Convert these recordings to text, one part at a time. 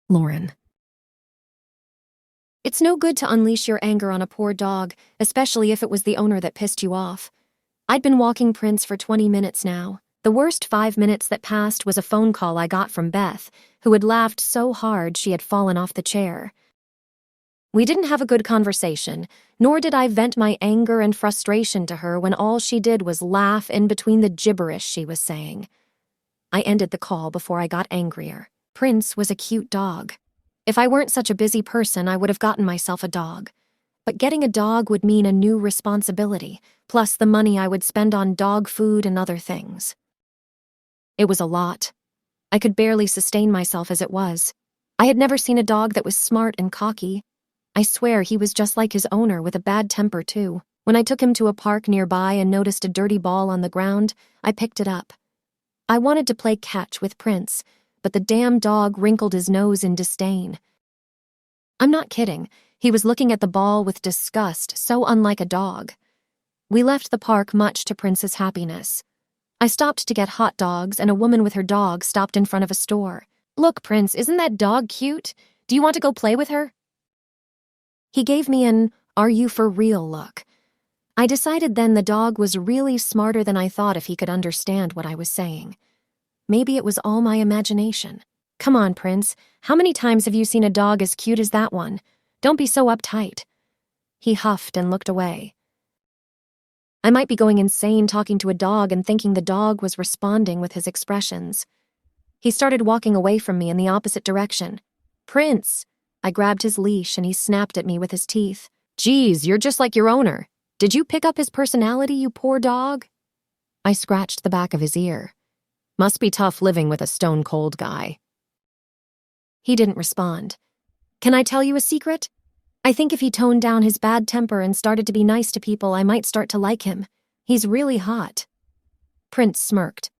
Lauren. It's no good to unleash your anger on a poor dog, especially if it was the owner that pissed you off. I'd been walking Prince for 20 minutes now. The worst 5 minutes that passed was a phone call I got from Beth, who had laughed so hard she had fallen off the chair. We didn't have a good conversation, nor did I vent my anger and frustration to her when all she did was laugh in between the gibberish she was saying. I ended the call before I got angrier. Prince was a cute dog. If I weren't such a busy person, I would have gotten myself a dog. But getting a dog would mean a new responsibility, plus the money I would spend on dog food and other things. It was a lot. I could barely sustain myself as it was. I had never seen a dog that was smart and cocky. I swear he was just like his owner, with a bad temper too. When I took him to a park nearby and noticed a dirty ball on the ground, I picked it up. I wanted to play catch with Prince, but the damn dog wrinkled his nose in disdain. I'm not kidding. He was looking at the ball with disgust, so unlike a dog. We left the park much to Prince's happiness. I stopped to get hot dogs, and a woman with her dog stopped in front of a store. "Look, Prince, isn't that dog cute? Do you want to go play with her?" He gave me an "are you for real" look. I decided then the dog was really smarter than I thought if he could understand what I was saying. Maybe it was all my imagination. "Come on, Prince. How many times have you seen a dog as cute as that one? Don't be so uptight." He huffed and looked away. I might be going insane talking to a dog and thinking the dog was responding with his expressions. He started walking away from me in the opposite direction. "Prince!" I grabbed his leash and he snapped at me with his teeth. "Geez, you're just like your owner. Did you pick up his personality, you poor dog?" I scratched the back of his ear. Must be tough living with a stone-cold guy. He didn't respond. "Can I tell you a secret? I think if he toned down his bad temper and started to be nice to people, I might start to like him. He's really hot." Prince smirked.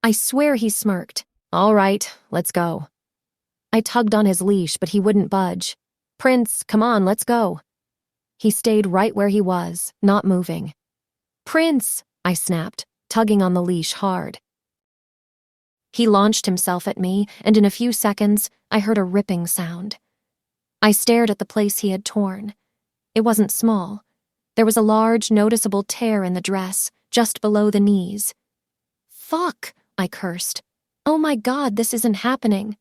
I swear he smirked. "All right, let's go." I tugged on his leash, but he wouldn't budge. "Prince, come on, let's go." He stayed right where he was, not moving. "Prince," I snapped, tugging on the leash hard. He launched himself at me, and in a few seconds, I heard a ripping sound. I stared at the place he had torn. It wasn't small. There was a large, noticeable tear in the dress, just below the knees. "Fuck," I cursed. "Oh my God, this isn't happening."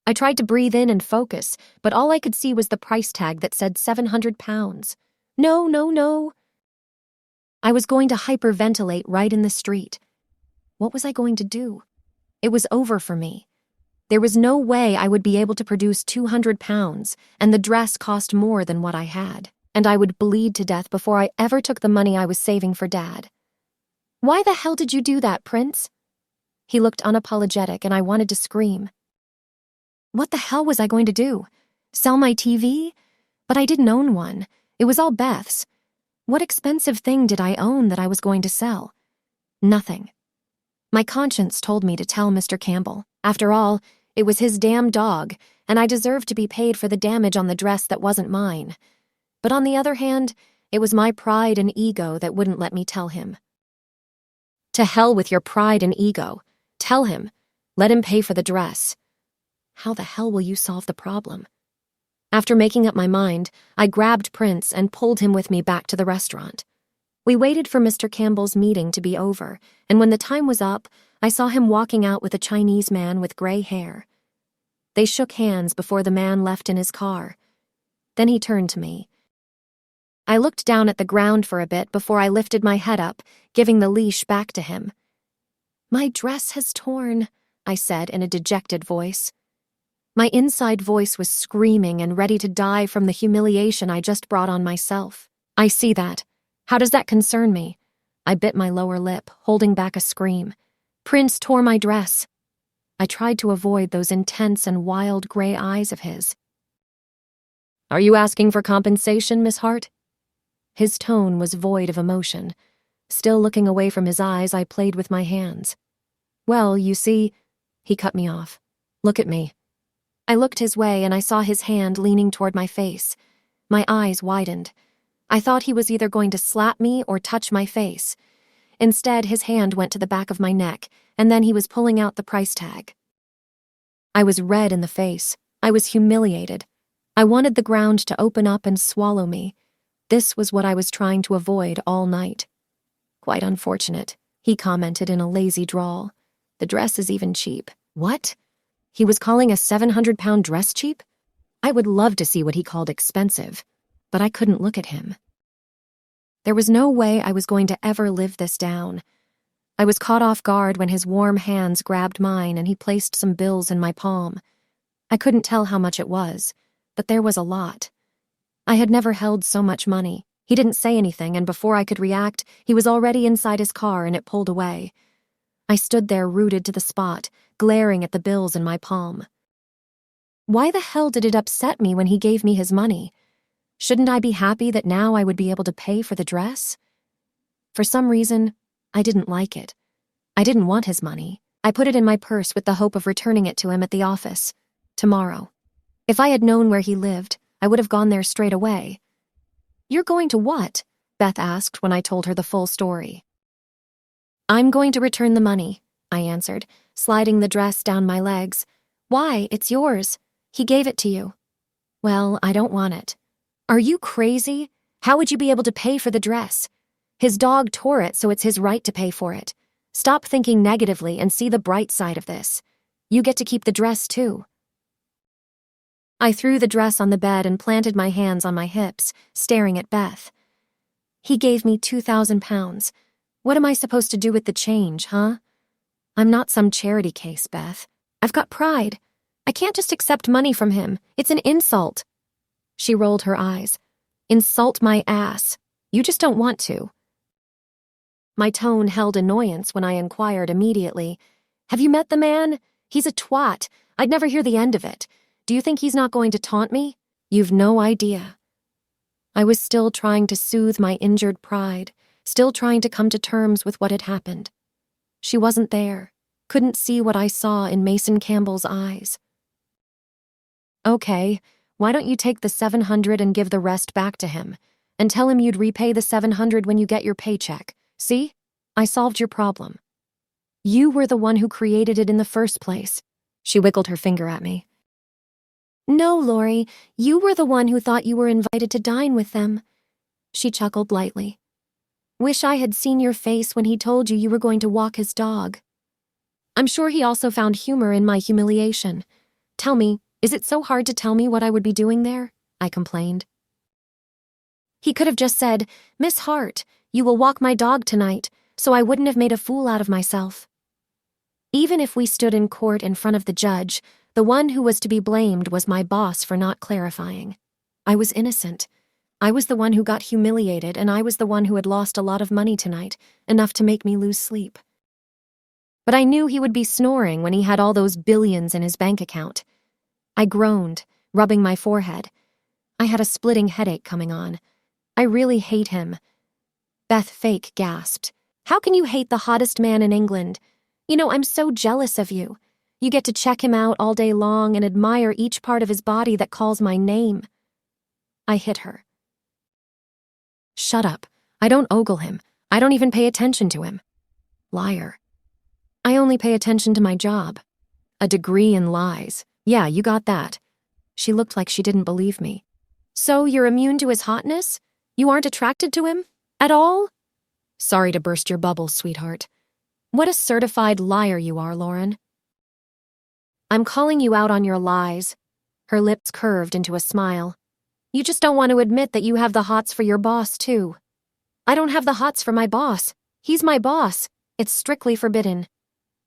I tried to breathe in and focus, but all I could see was the price tag that said 700 pounds. No, no, no. I was going to hyperventilate right in the street. What was I going to do? It was over for me. There was no way I would be able to produce 200 pounds, and the dress cost more than what I had, and I would bleed to death before I ever took the money I was saving for Dad. "Why the hell did you do that, Prince?" He looked unapologetic, and I wanted to scream. What the hell was I going to do? Sell my TV? But I didn't own one. It was all Beth's. What expensive thing did I own that I was going to sell? Nothing. My conscience told me to tell Mr. Campbell. After all, it was his damn dog, and I deserved to be paid for the damage on the dress that wasn't mine. But on the other hand, it was my pride and ego that wouldn't let me tell him. To hell with your pride and ego. Tell him. Let him pay for the dress. How the hell will you solve the problem? After making up my mind, I grabbed Prince and pulled him with me back to the restaurant. We waited for Mr. Campbell's meeting to be over, and when the time was up, I saw him walking out with a Chinese man with gray hair. They shook hands before the man left in his car. Then he turned to me. I looked down at the ground for a bit before I lifted my head up, giving the leash back to him. "My dress has torn," I said in a dejected voice. My inside voice was screaming and ready to die from the humiliation I just brought on myself. "I see that. How does that concern me?" I bit my lower lip, holding back a scream. "Prince tore my dress." I tried to avoid those intense and wild gray eyes of his. "Are you asking for compensation, Miss Hart?" His tone was void of emotion. Still looking away from his eyes, I played with my hands. "Well, you see," he cut me off. "Look at me." I looked his way and I saw his hand leaning toward my face. My eyes widened. I thought he was either going to slap me or touch my face. Instead, his hand went to the back of my neck, and then he was pulling out the price tag. I was red in the face. I was humiliated. I wanted the ground to open up and swallow me. This was what I was trying to avoid all night. Quite unfortunate, he commented in a lazy drawl. The dress is even cheap. What? He was calling a 700-pound dress cheap? I would love to see what he called expensive, but I couldn't look at him. There was no way I was going to ever live this down. I was caught off guard when his warm hands grabbed mine and he placed some bills in my palm. I couldn't tell how much it was, but there was a lot. I had never held so much money. He didn't say anything, and before I could react, he was already inside his car and it pulled away. I stood there rooted to the spot, glaring at the bills in my palm. Why the hell did it upset me when he gave me his money? Shouldn't I be happy that now I would be able to pay for the dress? For some reason, I didn't like it. I didn't want his money. I put it in my purse with the hope of returning it to him at the office. Tomorrow. If I had known where he lived, I would have gone there straight away. "You're going to what?" Beth asked when I told her the full story. "I'm going to return the money," I answered, sliding the dress down my legs. "Why? It's yours. He gave it to you." "Well, I don't want it." "Are you crazy? How would you be able to pay for the dress? His dog tore it, so it's his right to pay for it. Stop thinking negatively and see the bright side of this. You get to keep the dress, too." I threw the dress on the bed and planted my hands on my hips, staring at Beth. "He gave me 2,000 pounds. What am I supposed to do with the change, huh? I'm not some charity case, Beth. I've got pride. I can't just accept money from him. It's an insult." She rolled her eyes. "Insult my ass. You just don't want to." My tone held annoyance when I inquired immediately, "Have you met the man? He's a twat. I'd never hear the end of it. Do you think he's not going to taunt me? You've no idea." I was still trying to soothe my injured pride, still trying to come to terms with what had happened. She wasn't there, couldn't see what I saw in Mason Campbell's eyes. "Okay, why don't you take the 700 and give the rest back to him, and tell him you'd repay the 700 when you get your paycheck. See? I solved your problem. You were the one who created it in the first place." She wiggled her finger at me. "No, Lori, you were the one who thought you were invited to dine with them." She chuckled lightly. "Wish I had seen your face when he told you you were going to walk his dog." I'm sure he also found humor in my humiliation. "Tell me, is it so hard to tell me what I would be doing there?" I complained. He could have just said, "Miss Hart, you will walk my dog tonight, so I wouldn't have made a fool out of myself." Even if we stood in court in front of the judge, the one who was to be blamed was my boss for not clarifying. I was innocent. I was the one who got humiliated, and I was the one who had lost a lot of money tonight, enough to make me lose sleep. But I knew he would be snoring when he had all those billions in his bank account. I groaned, rubbing my forehead. I had a splitting headache coming on. I really hate him. Beth Fake gasped. "How can you hate the hottest man in England? You know, I'm so jealous of you. You get to check him out all day long and admire each part of his body that calls my name." I hit her. "Shut up. I don't ogle him. I don't even pay attention to him." Liar. "I only pay attention to my job." "A degree in lies. Yeah, you got that." She looked like she didn't believe me. "So you're immune to his hotness? You aren't attracted to him? At all?" "Sorry to burst your bubble, sweetheart." "What a certified liar you are, Lauren." "I'm calling you out on your lies." Her lips curved into a smile. "You just don't want to admit that you have the hots for your boss, too." "I don't have the hots for my boss. He's my boss. It's strictly forbidden."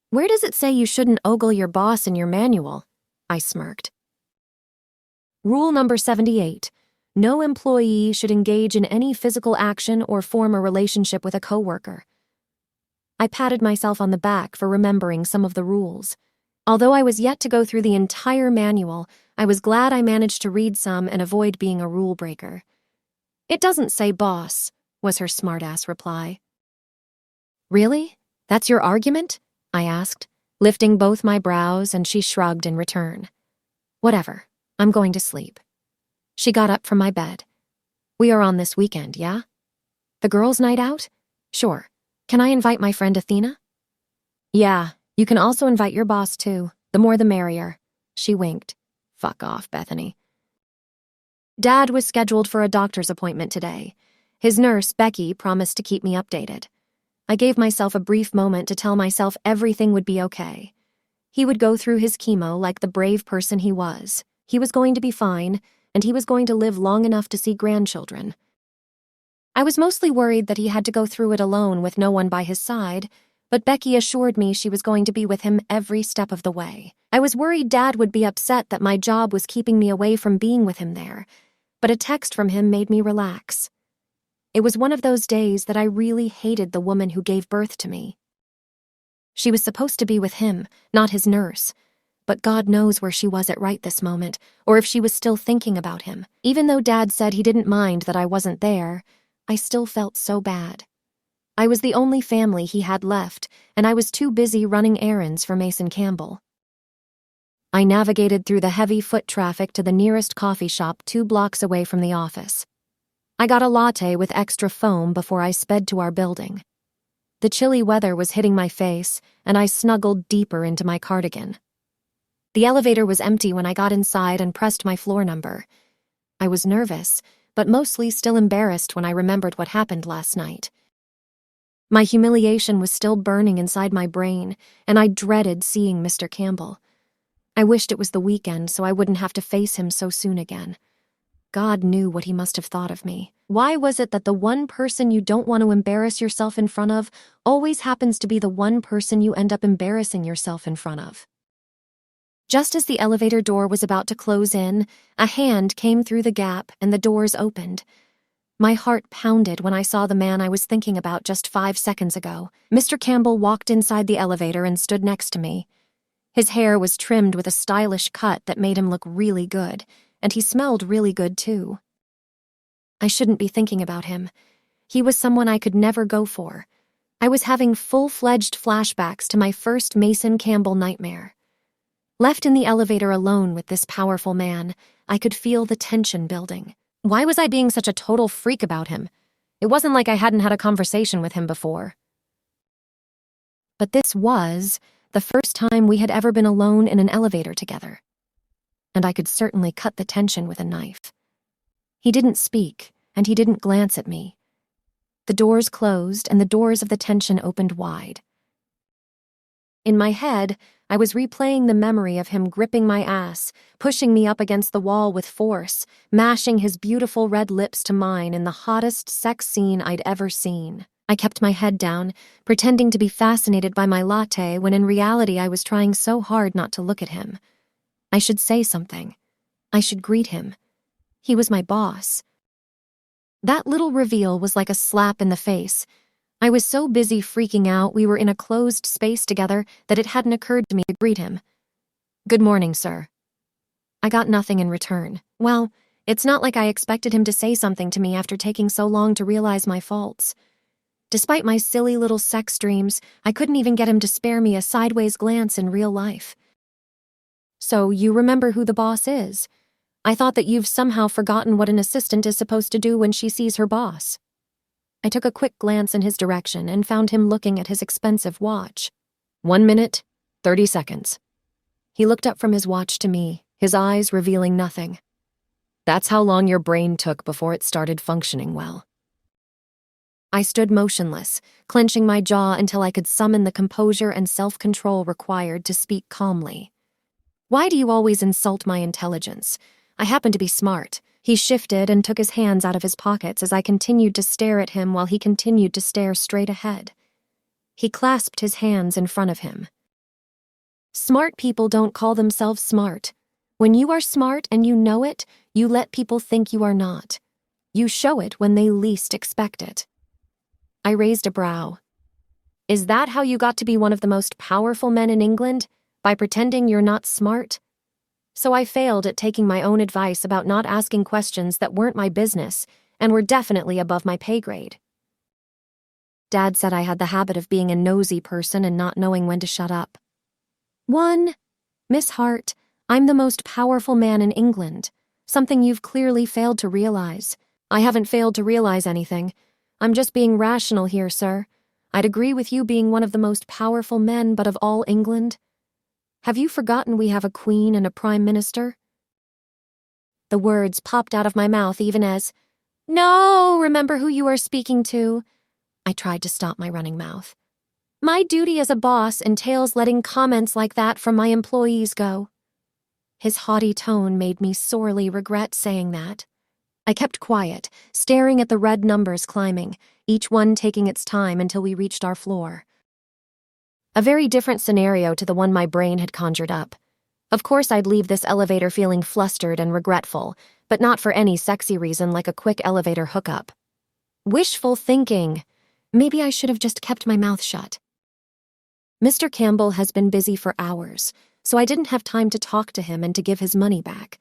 "Where does it say you shouldn't ogle your boss in your manual?" I smirked. Rule number 78. No employee should engage in any physical action or form a relationship with a coworker. I patted myself on the back for remembering some of the rules. Although I was yet to go through the entire manual, I was glad I managed to read some and avoid being a rule breaker. "It doesn't say boss," was her smartass reply. "Really? That's your argument?" I asked, lifting both my brows, and she shrugged in return. "Whatever. I'm going to sleep." She got up from my bed. "We are on this weekend, yeah?" "The girls' night out?" "Sure. Can I invite my friend Athena?" "Yeah. You can also invite your boss, too. The more the merrier." She winked. Fuck off, Bethany. Dad was scheduled for a doctor's appointment today. His nurse, Becky, promised to keep me updated. I gave myself a brief moment to tell myself everything would be okay. He would go through his chemo like the brave person he was. He was going to be fine, and he was going to live long enough to see grandchildren. I was mostly worried that he had to go through it alone with no one by his side, but Becky assured me she was going to be with him every step of the way. I was worried Dad would be upset that my job was keeping me away from being with him there, but a text from him made me relax. It was one of those days that I really hated the woman who gave birth to me. She was supposed to be with him, not his nurse, but God knows where she was at right this moment, or if she was still thinking about him. Even though Dad said he didn't mind that I wasn't there, I still felt so bad. I was the only family he had left, and I was too busy running errands for Mason Campbell. I navigated through the heavy foot traffic to the nearest coffee shop 2 blocks away from the office. I got a latte with extra foam before I sped to our building. The chilly weather was hitting my face, and I snuggled deeper into my cardigan. The elevator was empty when I got inside and pressed my floor number. I was nervous, but mostly still embarrassed when I remembered what happened last night. My humiliation was still burning inside my brain, and I dreaded seeing Mr. Campbell. I wished it was the weekend so I wouldn't have to face him so soon again. God knew what he must have thought of me. Why was it that the one person you don't want to embarrass yourself in front of always happens to be the one person you end up embarrassing yourself in front of? Just as the elevator door was about to close in, a hand came through the gap and the doors opened. My heart pounded when I saw the man I was thinking about just 5 seconds ago. Mr. Campbell walked inside the elevator and stood next to me. His hair was trimmed with a stylish cut that made him look really good, and he smelled really good too. I shouldn't be thinking about him. He was someone I could never go for. I was having full-fledged flashbacks to my first Mason Campbell nightmare. Left in the elevator alone with this powerful man, I could feel the tension building. Why was I being such a total freak about him? It wasn't like I hadn't had a conversation with him before. But this was the first time we had ever been alone in an elevator together. And I could certainly cut the tension with a knife. He didn't speak, and he didn't glance at me. The doors closed, and the doors of the tension opened wide. In my head, I was replaying the memory of him gripping my ass, pushing me up against the wall with force, mashing his beautiful red lips to mine in the hottest sex scene I'd ever seen. I kept my head down, pretending to be fascinated by my latte when in reality I was trying so hard not to look at him. I should say something. I should greet him. He was my boss. That little reveal was like a slap in the face. I was so busy freaking out we were in a closed space together that it hadn't occurred to me to greet him. "Good morning, sir." I got nothing in return. Well, it's not like I expected him to say something to me after taking so long to realize my faults. Despite my silly little sex dreams, I couldn't even get him to spare me a sideways glance in real life. "So you remember who the boss is? I thought that you've somehow forgotten what an assistant is supposed to do when she sees her boss." I took a quick glance in his direction and found him looking at his expensive watch. 1 minute, 30 seconds. He looked up from his watch to me, his eyes revealing nothing. "That's how long your brain took before it started functioning well." I stood motionless, clenching my jaw until I could summon the composure and self-control required to speak calmly. "Why do you always insult my intelligence? I happen to be smart." He shifted and took his hands out of his pockets as I continued to stare at him while he continued to stare straight ahead. He clasped his hands in front of him. "Smart people don't call themselves smart. When you are smart and you know it, you let people think you are not. You show it when they least expect it." I raised a brow. "Is that how you got to be one of the most powerful men in England? By pretending you're not smart?" So I failed at taking my own advice about not asking questions that weren't my business and were definitely above my pay grade. Dad said I had the habit of being a nosy person and not knowing when to shut up. "1. Miss Hart, I'm the most powerful man in England, something you've clearly failed to realize." "I haven't failed to realize anything. I'm just being rational here, sir. I'd agree with you being one of the most powerful men, but of all England. Have you forgotten we have a queen and a prime minister? The words popped out of my mouth even as, "No, remember who you are speaking to." I tried to stop my running mouth. My duty as a boss entails letting comments like that from my employees go. His haughty tone made me sorely regret saying that. I kept quiet, staring at the red numbers climbing, each one taking its time until we reached our floor. A very different scenario to the one my brain had conjured up. Of course I'd leave this elevator feeling flustered and regretful, but not for any sexy reason like a quick elevator hookup. Wishful thinking. Maybe I should have just kept my mouth shut. Mr. Campbell has been busy for hours, so I didn't have time to talk to him and to give his money back.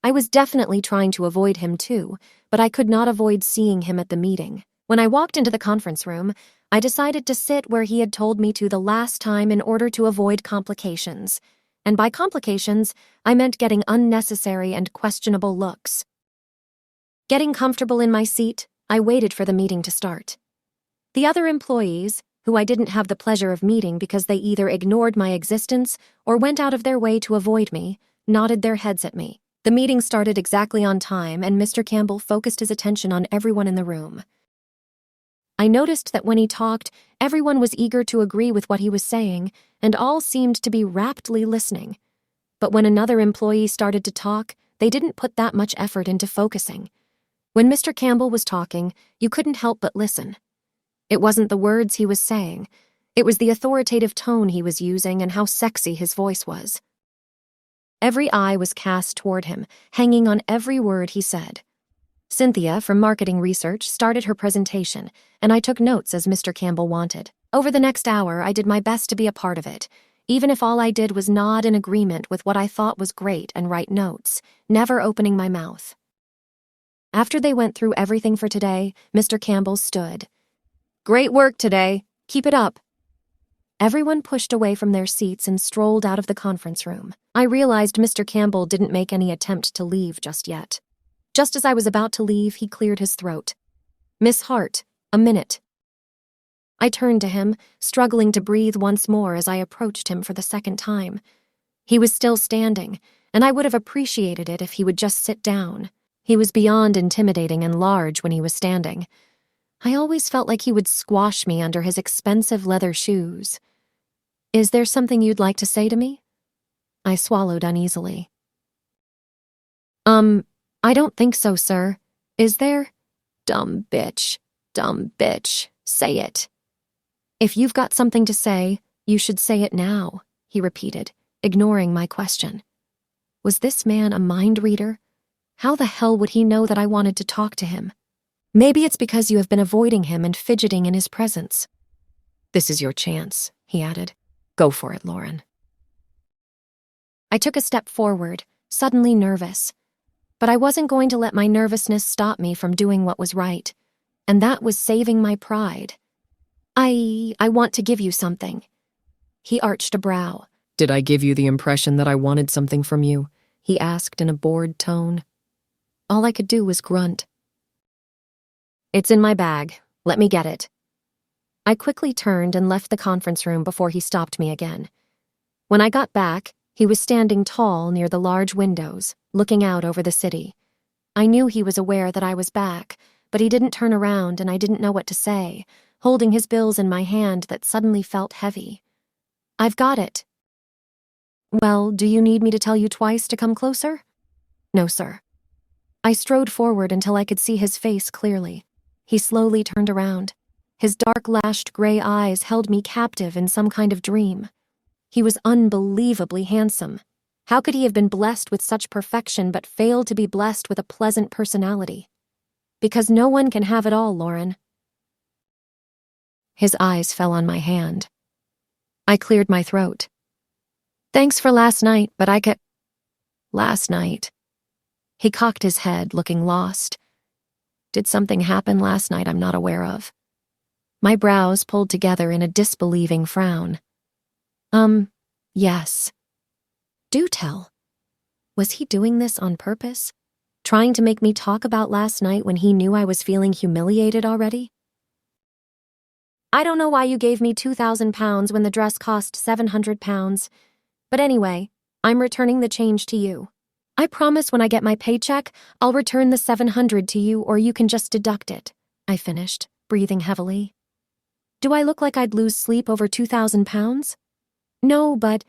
I was definitely trying to avoid him too, but I could not avoid seeing him at the meeting. When I walked into the conference room, I decided to sit where he had told me to the last time in order to avoid complications. And by complications, I meant getting unnecessary and questionable looks. Getting comfortable in my seat, I waited for the meeting to start. The other employees, who I didn't have the pleasure of meeting because they either ignored my existence or went out of their way to avoid me, nodded their heads at me. The meeting started exactly on time, and Mr. Campbell focused his attention on everyone in the room. I noticed that when he talked, everyone was eager to agree with what he was saying, and all seemed to be raptly listening. But when another employee started to talk, they didn't put that much effort into focusing. When Mr. Campbell was talking, you couldn't help but listen. It wasn't the words he was saying. It was the authoritative tone he was using and how sexy his voice was. Every eye was cast toward him, hanging on every word he said. Cynthia, from marketing research, started her presentation, and I took notes as Mr. Campbell wanted. Over the next hour, I did my best to be a part of it, even if all I did was nod in agreement with what I thought was great and write notes, never opening my mouth. After they went through everything for today, Mr. Campbell stood. "Great work today. Keep it up." Everyone pushed away from their seats and strolled out of the conference room. I realized Mr. Campbell didn't make any attempt to leave just yet. Just as I was about to leave, he cleared his throat. "Miss Hart, a minute." I turned to him, struggling to breathe once more as I approached him for the second time. He was still standing, and I would have appreciated it if he would just sit down. He was beyond intimidating and large when he was standing. I always felt like he would squash me under his expensive leather shoes. "Is there something you'd like to say to me?" I swallowed uneasily. I don't think so, sir. Is there?" Dumb bitch, say it." "If you've got something to say, you should say it now," he repeated, ignoring my question. Was this man a mind reader? How the hell would he know that I wanted to talk to him? "Maybe it's because you have been avoiding him and fidgeting in his presence." "This is your chance," he added. "Go for it, Lauren." I took a step forward, suddenly nervous. But I wasn't going to let my nervousness stop me from doing what was right, and that was saving my pride. I want to give you something." He arched a brow. "Did I give you the impression that I wanted something from you?" he asked in a bored tone. All I could do was grunt. "It's in my bag. Let me get it." I quickly turned and left the conference room before he stopped me again. When I got back, he was standing tall near the large windows, looking out over the city. I knew he was aware that I was back, but he didn't turn around and I didn't know what to say, holding his bills in my hand that suddenly felt heavy. "I've got it." "Well, do you need me to tell you twice to come closer?" "No, sir." I strode forward until I could see his face clearly. He slowly turned around. His dark-lashed gray eyes held me captive in some kind of dream. He was unbelievably handsome. How could he have been blessed with such perfection but failed to be blessed with a pleasant personality? Because no one can have it all, Lauren. His eyes fell on my hand. I cleared my throat. "Thanks for last night, but I could—" "Last night?" He cocked his head, looking lost. Did something happen last night I'm not aware of? My brows pulled together in a disbelieving frown. Yes." "Do tell. Was he doing this on purpose? Trying to make me talk about last night when he knew I was feeling humiliated already?" "I don't know why you gave me £2,000 when the dress cost £700. But anyway, I'm returning the change to you." I promise when I get my paycheck, I'll return the $700 to you or you can just deduct it, I finished, breathing heavily. Do I look like I'd lose sleep over 2,000 pounds? No, but…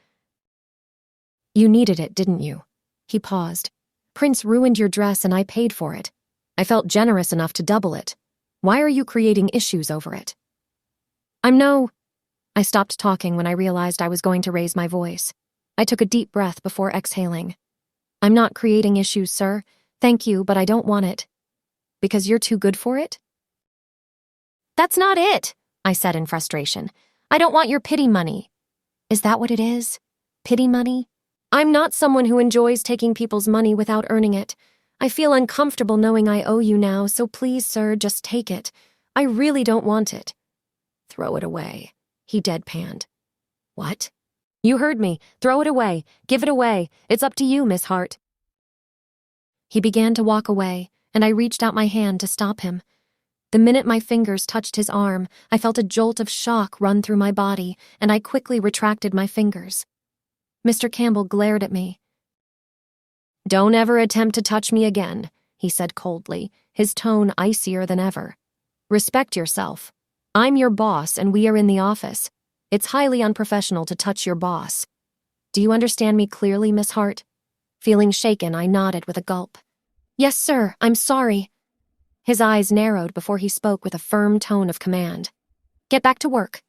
You needed it, didn't you? He paused. Prince ruined your dress and I paid for it. I felt generous enough to double it. Why are you creating issues over it? I stopped talking when I realized I was going to raise my voice. I took a deep breath before exhaling. I'm not creating issues, sir. Thank you, but I don't want it. Because you're too good for it? That's not it, I said in frustration. I don't want your pity money. Is that what it is? Pity money? I'm not someone who enjoys taking people's money without earning it. I feel uncomfortable knowing I owe you now, so please, sir, just take it. I really don't want it. Throw it away, he deadpanned. What? You heard me. Throw it away. Give it away. It's up to you, Miss Hart. He began to walk away, and I reached out my hand to stop him. The minute my fingers touched his arm, I felt a jolt of shock run through my body, and I quickly retracted my fingers. Mr. Campbell glared at me. Don't ever attempt to touch me again, he said coldly, his tone icier than ever. Respect yourself. I'm your boss, and we are in the office. It's highly unprofessional to touch your boss. Do you understand me clearly, Miss Hart? Feeling shaken, I nodded with a gulp. Yes, sir, I'm sorry. His eyes narrowed before he spoke with a firm tone of command. Get back to work.